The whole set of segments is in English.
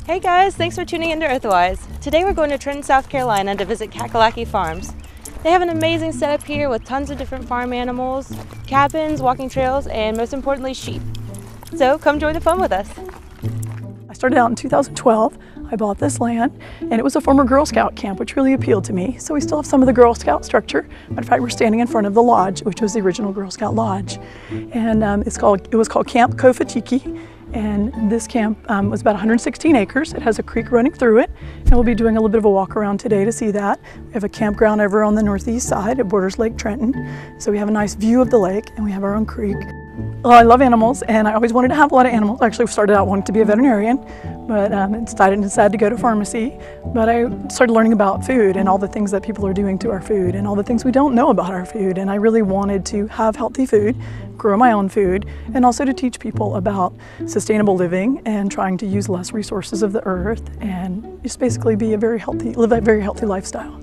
Hey guys, thanks for tuning into EarthWise. Today we're going to Trenton, South Carolina to visit Khakalaki Farms. They have an amazing setup here with tons of different farm animals, cabins, walking trails, and most importantly, sheep. So come join the fun with us. I started out in 2012. I bought this land and it was a former Girl Scout camp, which really appealed to me. So we still have some of the Girl Scout structure. Matter of fact, we're standing in front of the lodge, which was the original Girl Scout lodge. And it was called Camp Khakalaki. And this camp was about 116 acres. It has a creek running through it. And we'll be doing a little bit of a walk around today to see that. We have a campground over on the northeast side. It borders Lake Trenton. So we have a nice view of the lake and we have our own creek. Well, I love animals and I always wanted to have a lot of animals. Actually, started out wanting to be a veterinarian, but decided to go to pharmacy. But I started learning about food and all the things that people are doing to our food and all the things we don't know about our food. And I really wanted to have healthy food, grow my own food, and also to teach people about sustainable living and trying to use less resources of the earth and just basically live a very healthy lifestyle.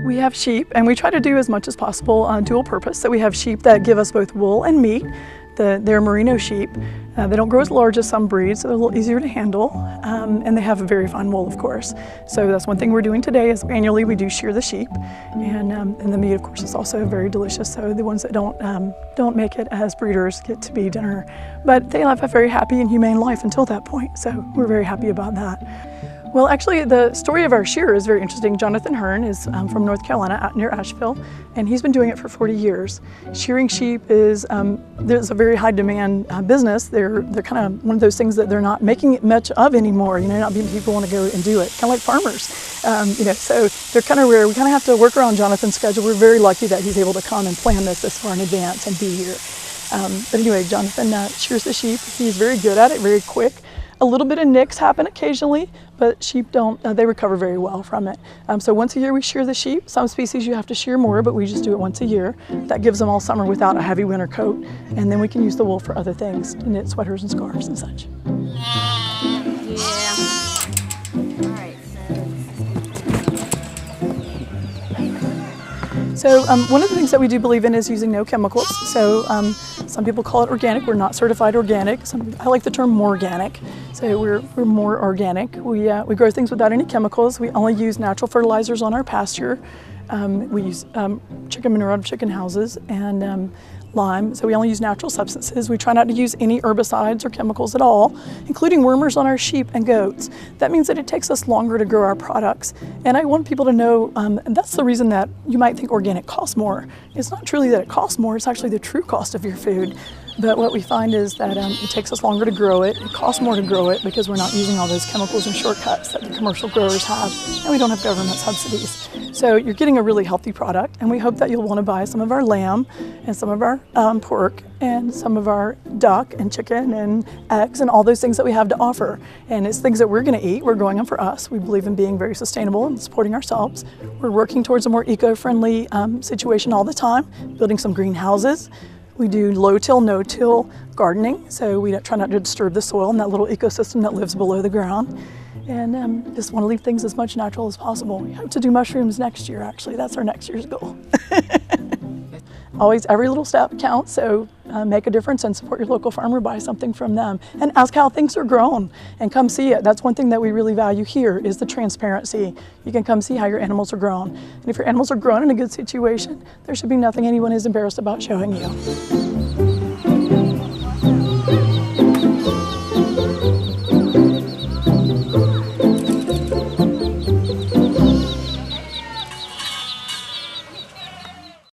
We have sheep, and we try to do as much as possible dual purpose. So we have sheep that give us both wool and meat. They're merino sheep. They don't grow as large as some breeds, so they're a little easier to handle, and they have a very fine wool, of course. So that's one thing we're doing today is annually we do shear the sheep, and the meat, of course, is also very delicious. So the ones that don't make it as breeders get to be dinner, but they live a very happy and humane life until that point. So we're very happy about that. Well, actually, the story of our shearer is very interesting. Jonathan Hearn is from North Carolina, out near Asheville, and he's been doing it for 40 years. Shearing sheep is there's a very high demand business. They're kind of one of those things that they're not making it much of anymore. Not being people want to go and do it, kind of like farmers. So they're kind of rare. We kind of have to work around Jonathan's schedule. We're very lucky that he's able to come and plan this far in advance and be here. But anyway, Jonathan shears the sheep. He's very good at it, very quick. A little bit of nicks happen occasionally, but sheep don't, they recover very well from it. So once a year we shear the sheep. Some species you have to shear more, but we just do it once a year. That gives them all summer without a heavy winter coat. And then we can use the wool for other things, to knit sweaters and scarves and such. So one of the things that we do believe in is using no chemicals. So some people call it organic. We're not certified organic. I like the term more organic. So we're more organic. We grow things without any chemicals. We only use natural fertilizers on our pasture. We use chicken manure out of chicken houses and lime. So we only use natural substances. We try not to use any herbicides or chemicals at all, including wormers on our sheep and goats. That means that it takes us longer to grow our products. And I want people to know, and that's the reason that you might think organic costs more. It's not truly that it costs more, it's actually the true cost of your food. But what we find is that it takes us longer to grow it. It costs more to grow it because we're not using all those chemicals and shortcuts that the commercial growers have, and we don't have government subsidies. So you're getting a really healthy product, and we hope that you'll want to buy some of our lamb and some of our pork and some of our duck and chicken and eggs and all those things that we have to offer. And it's things that we're going to eat. We're growing them for us. We believe in being very sustainable and supporting ourselves. We're working towards a more eco-friendly situation all the time, building some greenhouses. We do low-till, no-till gardening, so we try not to disturb the soil and that little ecosystem that lives below the ground. And just want to leave things as much natural as possible. We hope to do mushrooms next year, actually. That's our next year's goal. Always, every little step counts, so make a difference and support your local farmer, buy something from them, and ask how things are grown, and come see it. That's one thing that we really value here is the transparency. You can come see how your animals are grown. And if your animals are grown in a good situation, there should be nothing anyone is embarrassed about showing you.